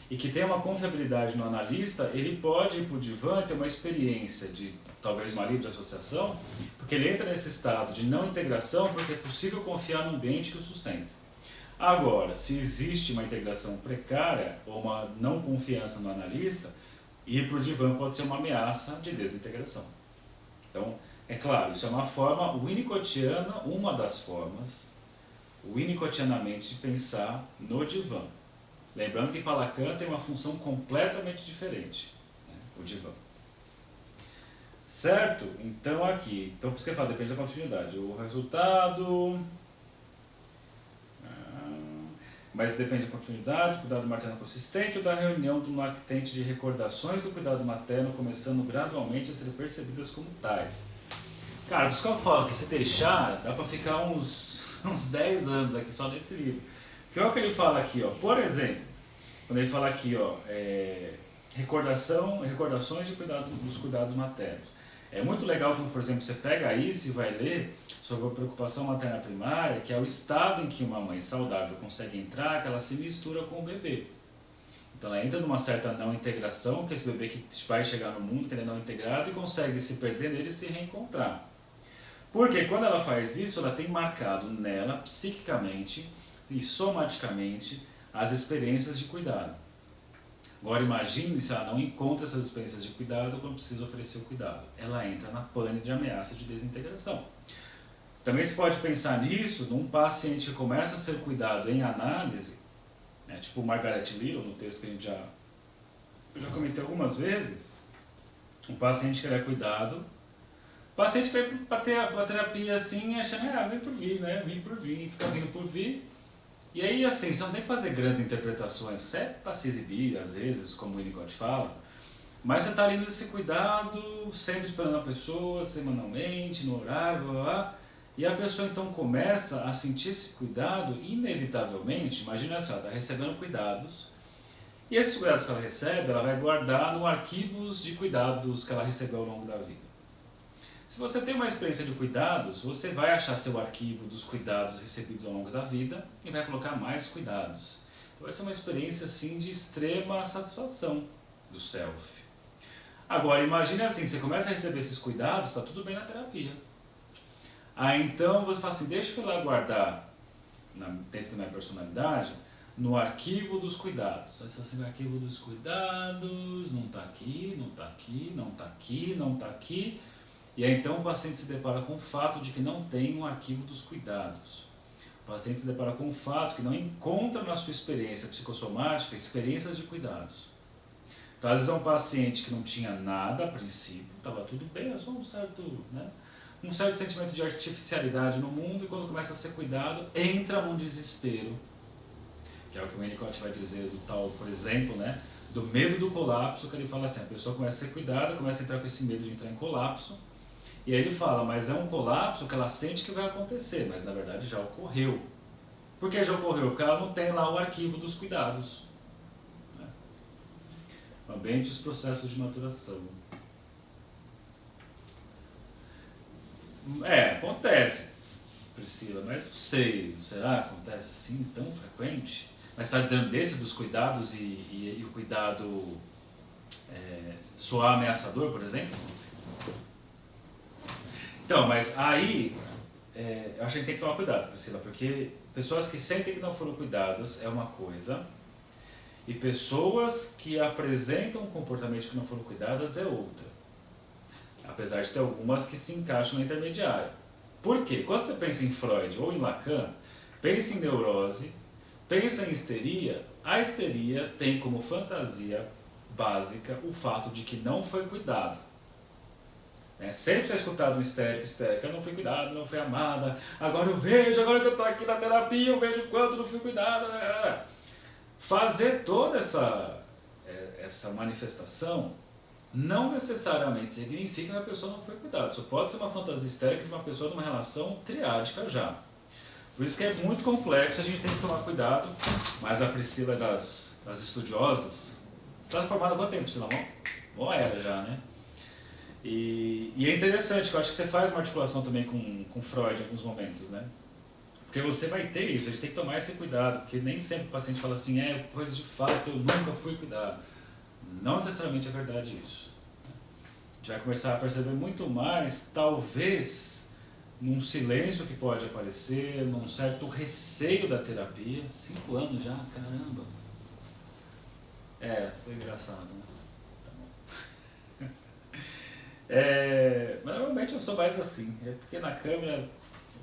e que tem uma confiabilidade no analista, ele pode ir para o divã e ter uma experiência de talvez uma livre associação, porque ele entra nesse estado de não integração porque é possível confiar no ambiente que o sustenta. Agora, se existe uma integração precária ou uma não confiança no analista, ir para o divã pode ser uma ameaça de desintegração. Então, é claro, isso é uma forma winnicottiana, uma das formas, winnicottianamente, de pensar no divã. Lembrando que para Lacan tem uma função completamente diferente, né? O divã. Certo? Então aqui, por isso que eu falo, depende da continuidade. O resultado... Mas depende da continuidade, cuidado materno consistente ou da reunião do lactente de recordações do cuidado materno começando gradualmente a ser percebidas como tais. Cara, por isso que eu falo que se deixar, dá pra ficar uns 10 anos aqui só nesse livro. Que é o que ele fala aqui, ó. Por exemplo, quando ele fala aqui, ó, recordações de cuidados, dos cuidados maternos. É muito legal quando, por exemplo, você pega isso e vai ler sobre a preocupação materna primária, que é o estado em que uma mãe saudável consegue entrar, que ela se mistura com o bebê. Então ela entra numa certa não integração, que esse bebê que vai chegar no mundo, que ele é não integrado, e consegue se perder nele e se reencontrar. Porque quando ela faz isso, ela tem marcado nela, psiquicamente e somaticamente, as experiências de cuidado. Agora imagine se ela não encontra essas experiências de cuidado quando precisa oferecer o cuidado. Ela entra na pane de ameaça de desintegração. Também se pode pensar nisso num paciente que começa a ser cuidado em análise, né, tipo Margaret Little, no texto que eu já comentei algumas vezes, um paciente que é cuidado, o paciente vai para terapia assim, achando, vem por vir, né? Vim por vir, fica vindo por vir. E aí, assim, você não tem que fazer grandes interpretações, você é para se exibir, às vezes, como o Winnicott fala, mas você está ali nesse cuidado, sempre esperando a pessoa, semanalmente, no horário, blá, blá, blá, e a pessoa então começa a sentir esse cuidado, inevitavelmente, imagina só, ela está recebendo cuidados, e esses cuidados que ela recebe, ela vai guardar no arquivos de cuidados que ela recebeu ao longo da vida. Se você tem uma experiência de cuidados, você vai achar seu arquivo dos cuidados recebidos ao longo da vida e vai colocar mais cuidados. Então vai ser uma experiência assim de extrema satisfação do self. Agora imagine assim, você começa a receber esses cuidados, está tudo bem na terapia. Aí então você fala assim, deixa eu lá guardar dentro da minha personalidade, no arquivo dos cuidados. Aí você fala assim, o arquivo dos cuidados não está aqui, não está aqui, não está aqui, não está aqui. E aí então o paciente se depara com o fato de que não tem um arquivo dos cuidados. O paciente se depara com o fato que não encontra na sua experiência psicossomática experiências de cuidados. Então às vezes é um paciente que não tinha nada a princípio, estava tudo bem, é só um certo sentimento de artificialidade no mundo, e quando começa a ser cuidado, entra num desespero, que é o que o Winnicott vai dizer do tal, por exemplo, né, do medo do colapso, que ele fala assim, a pessoa começa a ser cuidada, começa a entrar com esse medo de entrar em colapso, e aí ele fala, mas é um colapso que ela sente que vai acontecer, mas na verdade já ocorreu. Por que já ocorreu? Porque ela não tem lá o arquivo dos cuidados. Né? O ambiente e os processos de maturação. Acontece, Priscila, mas não sei, será que acontece assim tão frequente? Mas está dizendo desse dos cuidados e o cuidado soar ameaçador, por exemplo? Então, mas aí eu acho que tem que tomar cuidado, Priscila, porque pessoas que sentem que não foram cuidadas é uma coisa, e pessoas que apresentam comportamentos que não foram cuidadas é outra. Apesar de ter algumas que se encaixam na intermediária. Por quê? Quando você pensa em Freud ou em Lacan, pensa em neurose, pensa em histeria, a histeria tem como fantasia básica o fato de que não foi cuidado. Sempre você é escutado um histérico, eu não fui cuidado, não fui amada, agora eu vejo, agora que eu estou aqui na terapia, eu vejo o quanto não fui cuidado. Fazer toda essa manifestação não necessariamente significa que a pessoa não foi cuidada. Isso pode ser uma fantasia histérica de uma pessoa numa relação triádica já. Por isso que é muito complexo, a gente tem que tomar cuidado, mas a Priscila das estudiosas, você está formada há quanto tempo, Priscila? Boa era já, né? E é interessante, que eu acho que você faz uma articulação também com Freud em alguns momentos, né? Porque você vai ter isso, a gente tem que tomar esse cuidado, porque nem sempre o paciente fala assim, pois de fato eu nunca fui cuidado. Não necessariamente é verdade isso. A gente vai começar a perceber muito mais, talvez, num silêncio que pode aparecer, num certo receio da terapia. 5 anos já, caramba. Isso é engraçado, né? Mas normalmente eu sou mais assim, porque na câmera eu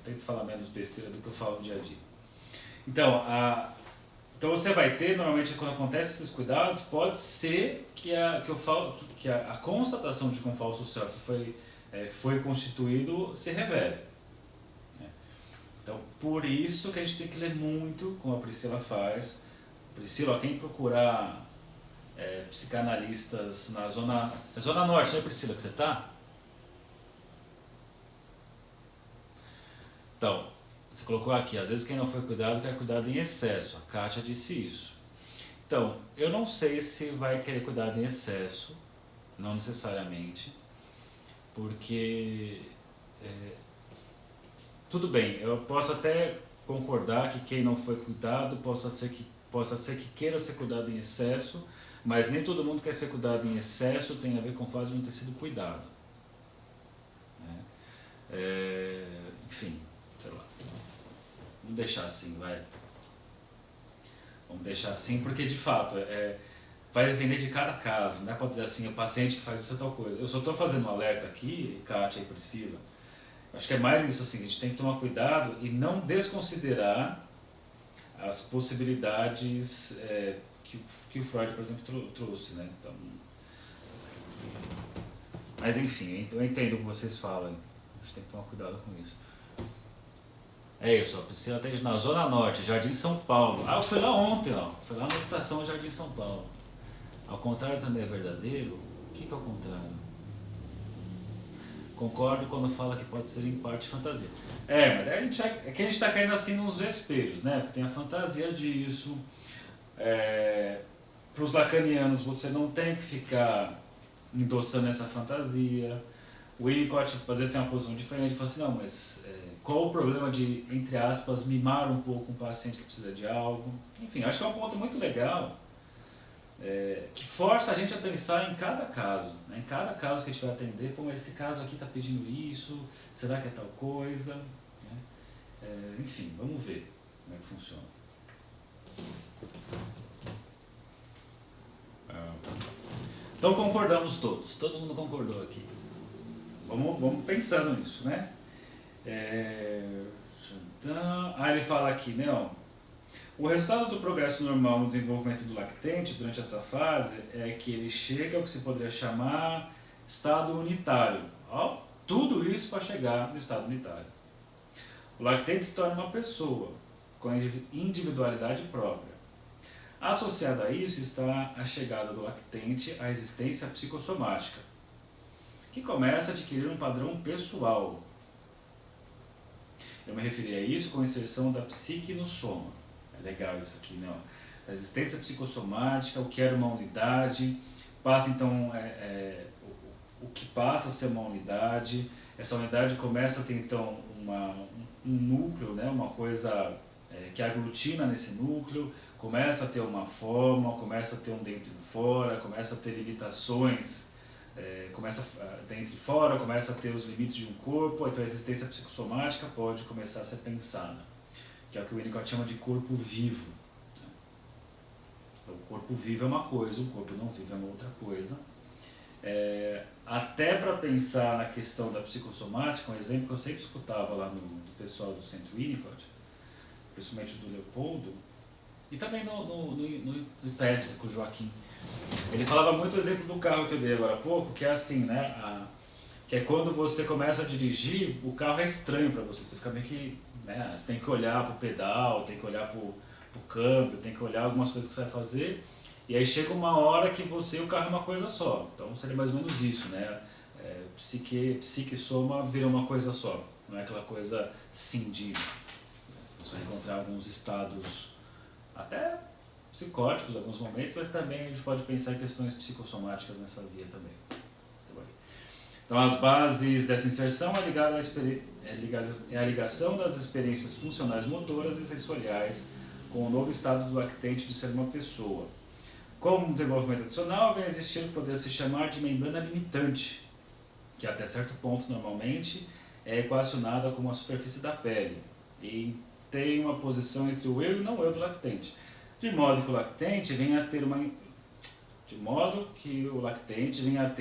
tento falar menos besteira do que eu falo no dia a dia. Então você vai ter, normalmente quando acontece esses cuidados, pode ser que a constatação de que um falso self foi constituído se revele. Então por isso que a gente tem que ler muito, como a Priscila faz. Priscila, quem procurar psicanalistas na zona norte, né, Priscila, que você está? Então, você colocou aqui, às vezes quem não foi cuidado quer cuidado em excesso. A Kátia disse isso. Então, eu não sei se vai querer cuidado em excesso, não necessariamente, porque tudo bem, eu posso até concordar que quem não foi cuidado possa ser que queira ser cuidado em excesso, mas nem todo mundo quer ser cuidado em excesso, tem a ver com o fato de não ter sido cuidado. Né? Enfim, sei lá. Vamos deixar assim, vai. Vamos deixar assim, porque de fato vai depender de cada caso. Não é para dizer assim, o paciente que faz isso é tal coisa. Eu só estou fazendo um alerta aqui, Kátia e Priscila. Acho que é mais isso assim, a gente tem que tomar cuidado e não desconsiderar as possibilidades que o Freud, por exemplo, trouxe. Né? Então, mas enfim, eu entendo o que vocês falam. A gente tem que tomar cuidado com isso. É isso, a Priscila atende na Zona Norte, Jardim São Paulo. Ah, eu fui lá ontem, ó. Fui lá na estação Jardim São Paulo. Ao contrário também é verdadeiro? O que é ao contrário? Concordo quando fala que pode ser em parte fantasia. Mas é que a gente está caindo assim nos espelhos, né? Porque tem a fantasia disso. Para os lacanianos você não tem que ficar endossando essa fantasia. O Winnicott às vezes tem uma posição diferente, ele fala assim, não, mas qual o problema de, entre aspas, mimar um pouco um paciente que precisa de algo? Enfim, acho que é um ponto muito legal, que força a gente a pensar em cada caso. Né? Em cada caso que a gente vai atender, como esse caso aqui está pedindo isso, será que é tal coisa? Né? Enfim, vamos ver como é que funciona. Então concordamos todos, todo mundo concordou aqui. Vamos pensando nisso, né? Ele fala aqui, né? Ó, o resultado do progresso normal no desenvolvimento do lactente durante essa fase é que ele chega ao que se poderia chamar estado unitário. Ó, tudo isso para chegar no estado unitário. O lactente se torna uma pessoa com individualidade própria. Associada a isso está a chegada do lactente à existência psicossomática, que começa a adquirir um padrão pessoal. Eu me referi a isso com a inserção da psique no soma. É legal isso aqui, né? A existência psicossomática, o que era uma unidade, passa então o que passa a ser uma unidade. Essa unidade começa a ter então um núcleo, né? Uma coisa que aglutina nesse núcleo, começa a ter uma forma, começa a ter um dentro e fora, começa a ter limitações, começa dentro e fora, começa a ter os limites de um corpo, então a existência psicossomática pode começar a ser pensada, que é o que o Winnicott chama de corpo vivo. Então, o corpo vivo é uma coisa, o corpo não vivo é uma outra coisa. Até para pensar na questão da psicossomática, um exemplo que eu sempre escutava lá do pessoal do Centro Winnicott, principalmente do Leopoldo, e também no IPESP com o Joaquim. Ele falava muito o exemplo do carro que eu dei agora há pouco, que é assim, né? Que é quando você começa a dirigir, o carro é estranho para você. Você fica meio que, né? Você tem que olhar para o pedal, tem que olhar para o câmbio, tem que olhar algumas coisas que você vai fazer. E aí chega uma hora que você e o carro é uma coisa só. Então seria mais ou menos isso, né? Psique e soma viram uma coisa só. Não é aquela coisa cindida. Você vai encontrar alguns estados até psicóticos em alguns momentos, mas também a gente pode pensar em questões psicossomáticas nessa via também. Então as bases dessa inserção é a ligação das experiências funcionais motoras e sensoriais com o novo estado do lactente de ser uma pessoa. Como um desenvolvimento adicional, vem a existir o que poderia se chamar de membrana limitante, que até certo ponto normalmente é equacionada como a superfície da pele e tem uma posição entre o eu e o não eu do lactente, de modo que o lactente venha a ter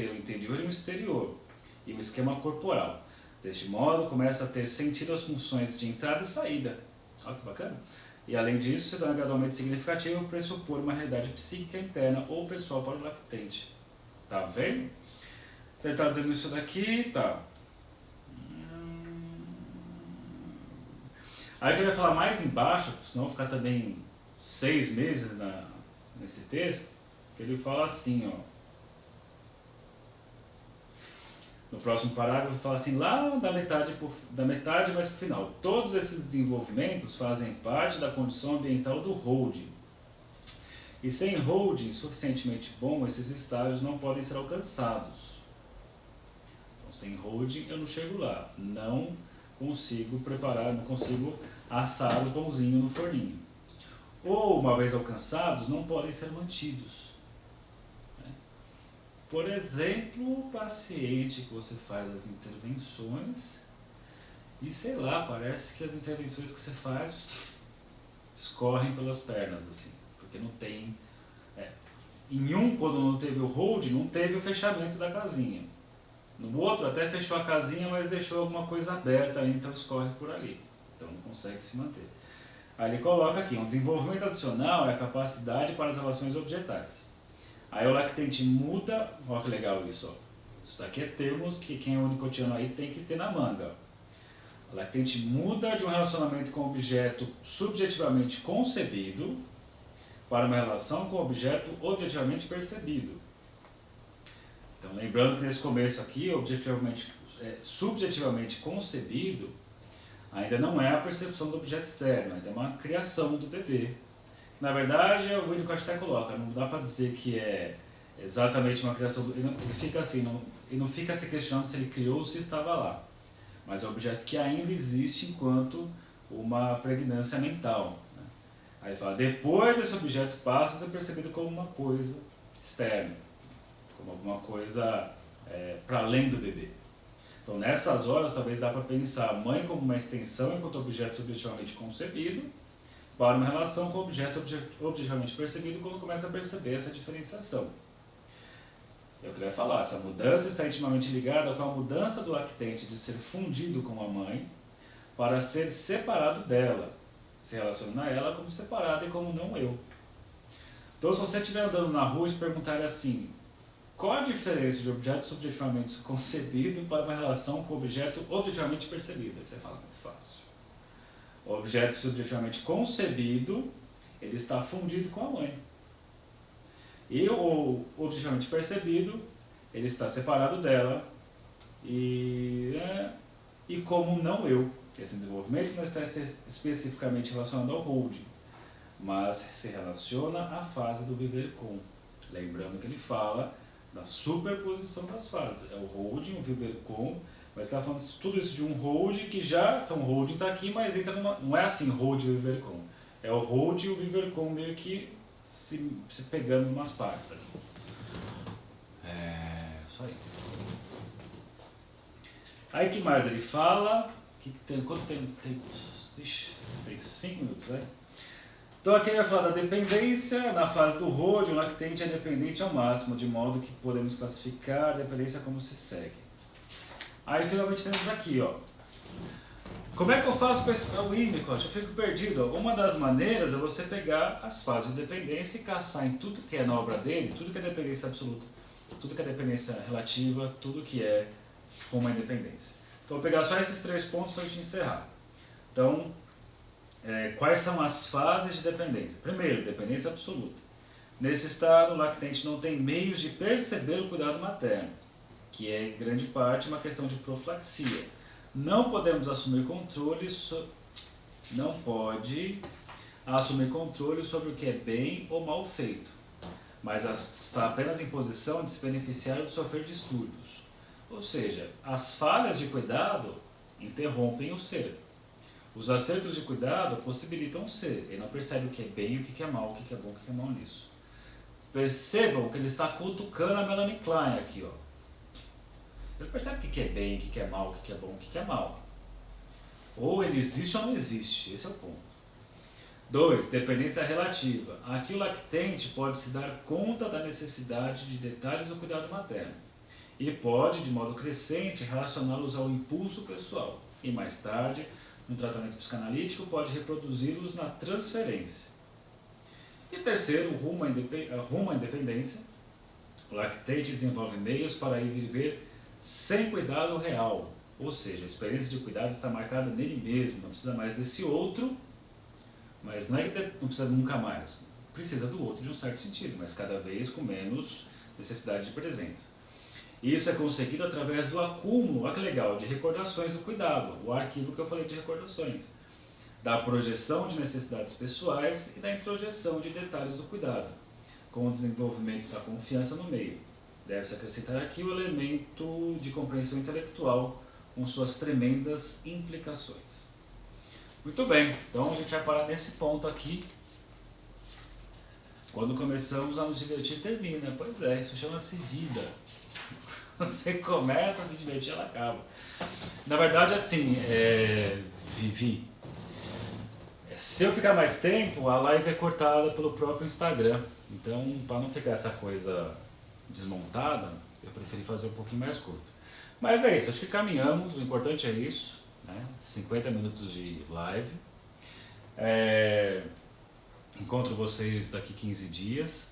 o interior e o exterior e o esquema corporal. Deste modo, começa a ter sentido as funções de entrada e saída. Olha que bacana! E além disso, se torna gradualmente significativo pressupor uma realidade psíquica interna ou pessoal para o lactente. Tá vendo? Então ele está dizendo isso daqui, tá. Aí que ele vai falar mais embaixo, senão ficar também 6 meses nesse texto, que ele fala assim, ó. No próximo parágrafo ele fala assim, lá da metade mais para o final. Todos esses desenvolvimentos fazem parte da condição ambiental do holding. E sem holding suficientemente bom, esses estágios não podem ser alcançados. Então, sem holding eu não chego lá. Não consigo preparar, não consigo assar o pãozinho no forninho. Ou, uma vez alcançados, não podem ser mantidos. Por exemplo, o paciente que você faz as intervenções e, sei lá, parece que as intervenções que você faz escorrem pelas pernas, assim, porque não tem... Em um, quando não teve o hold, não teve o fechamento da casinha. No outro, até fechou a casinha, mas deixou alguma coisa aberta, então escorre por ali. Então não consegue se manter. Aí ele coloca aqui, um desenvolvimento adicional é a capacidade para as relações objetais. Aí o lactente muda, olha que legal isso, ó. Isso daqui é termos que quem é unicotiano aí tem que ter na manga. O lactente muda de um relacionamento com objeto subjetivamente concebido para uma relação com objeto objetivamente percebido. Então, lembrando que nesse começo aqui, subjetivamente concebido, ainda não é a percepção do objeto externo, ainda é uma criação do bebê. Na verdade, o Winnicott até coloca, não dá para dizer que é exatamente uma criação, ele fica assim, ele não fica se questionando se ele criou ou se estava lá, mas é um objeto que ainda existe enquanto uma pregnância mental. Né? Aí ele fala, depois esse objeto passa a ser percebido como uma coisa externa, como alguma coisa para além do bebê. Então nessas horas talvez dá para pensar a mãe como uma extensão enquanto objeto subjetivamente concebido, para uma relação com o objeto objetivamente percebido quando começa a perceber essa diferenciação. É o que ele vai falar, essa mudança está intimamente ligada com a mudança do lactente de ser fundido com a mãe para ser separado dela, se relaciona a ela como separada e como não eu. Então se você estiver andando na rua e perguntar assim, qual a diferença de objeto subjetivamente concebido para uma relação com objeto objetivamente percebido? Aí você fala, muito fácil. O objeto subjetivamente concebido, ele está fundido com a mãe. E o objetivamente percebido, ele está separado dela e como não eu. Esse desenvolvimento não está especificamente relacionado ao holding, mas se relaciona à fase do viver com. Lembrando que ele fala da superposição das fases. É o holding, o viver com, mas está falando tudo isso de um hold que já, então o holding está aqui, mas entra numa, não é assim hold e o viver com. É o hold e o viver com meio que se pegando em umas partes aqui. Isso aí. Aí que mais ele fala? Que tem, quanto tempo tem? Ixi, tem 5 minutos, né? Então aqui ele vai falar da dependência. Na fase do hold, o lactente é dependente ao máximo, de modo que podemos classificar a dependência como se segue. Aí finalmente temos aqui, ó. Como é que eu faço para estudar o Winnicott? Eu fico perdido. Ó. Uma das maneiras é você pegar as fases de dependência e caçar em tudo que é na obra dele, tudo que é dependência absoluta, tudo que é dependência relativa, tudo que é uma independência. Então eu vou pegar só esses 3 pontos para a gente encerrar. Então, quais são as fases de dependência? Primeiro, dependência absoluta. Nesse estado, o lactente não tem meios de perceber o cuidado materno, que é em grande parte uma questão de profilaxia. Não podemos assumir controle sobre o que é bem ou mal feito, mas está apenas em posição de se beneficiar ou de sofrer distúrbios. Ou seja, as falhas de cuidado interrompem o ser. Os acertos de cuidado possibilitam o ser. Ele não percebe o que é bem e o que é mal, o que é bom e o que é mal nisso. Percebam que ele está cutucando a Melanie Klein aqui, ó. Ele percebe o que é bem, o que é mal, o que é bom, o que é mal. Ou ele existe ou não existe, esse é o ponto. 2. Dependência relativa. Aqui o lactente pode se dar conta da necessidade de detalhes do cuidado materno e pode, de modo crescente, relacioná-los ao impulso pessoal. E mais tarde, no tratamento psicanalítico, pode reproduzi-los na transferência. E terceiro, rumo à independência. O lactente desenvolve meios para ir viver sem cuidado real, ou seja, a experiência de cuidado está marcada nele mesmo, não precisa mais desse outro, mas não é que não precisa nunca mais, precisa do outro de um certo sentido, mas cada vez com menos necessidade de presença. Isso é conseguido através do acúmulo, olha que legal, de recordações do cuidado, o arquivo que eu falei de recordações, da projeção de necessidades pessoais e da introjeção de detalhes do cuidado, com o desenvolvimento da confiança no meio. Deve-se acrescentar aqui o elemento de compreensão intelectual, com suas tremendas implicações. Muito bem, então a gente vai parar nesse ponto aqui. Quando começamos a nos divertir, termina. Pois é, isso chama-se vida. Você começa a se divertir, ela acaba. Na verdade, assim, Vivi, se eu ficar mais tempo, a live é cortada pelo próprio Instagram. Então, para não ficar essa coisa desmontada, eu preferi fazer um pouquinho mais curto. Mas é isso, acho que caminhamos, o importante é isso, né? 50 minutos de live. Encontro vocês daqui 15 dias.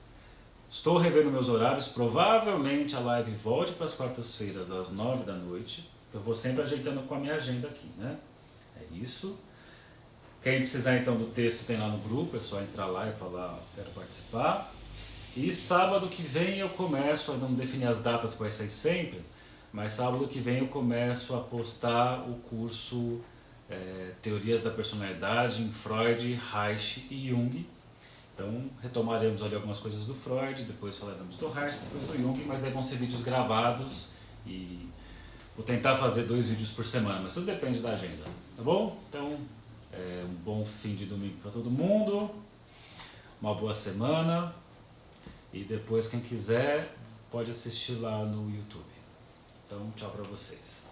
Estou revendo meus horários, provavelmente a live volte para as quartas-feiras às 9 da noite. Eu vou sempre ajeitando com a minha agenda aqui, né? É isso. Quem precisar então do texto tem lá no grupo, é só entrar lá e falar, quero participar. E sábado que vem eu começo, ainda não defini as datas que vai sair sempre, mas sábado que vem eu começo a postar o curso Teorias da Personalidade em Freud, Reich e Jung. Então retomaremos ali algumas coisas do Freud, depois falaremos do Reich, depois do Jung, mas daí vão ser vídeos gravados e vou tentar fazer 2 vídeos por semana, mas tudo depende da agenda, tá bom? Então, um bom fim de domingo para todo mundo, uma boa semana e depois quem quiser pode assistir lá no YouTube. Então, tchau para vocês.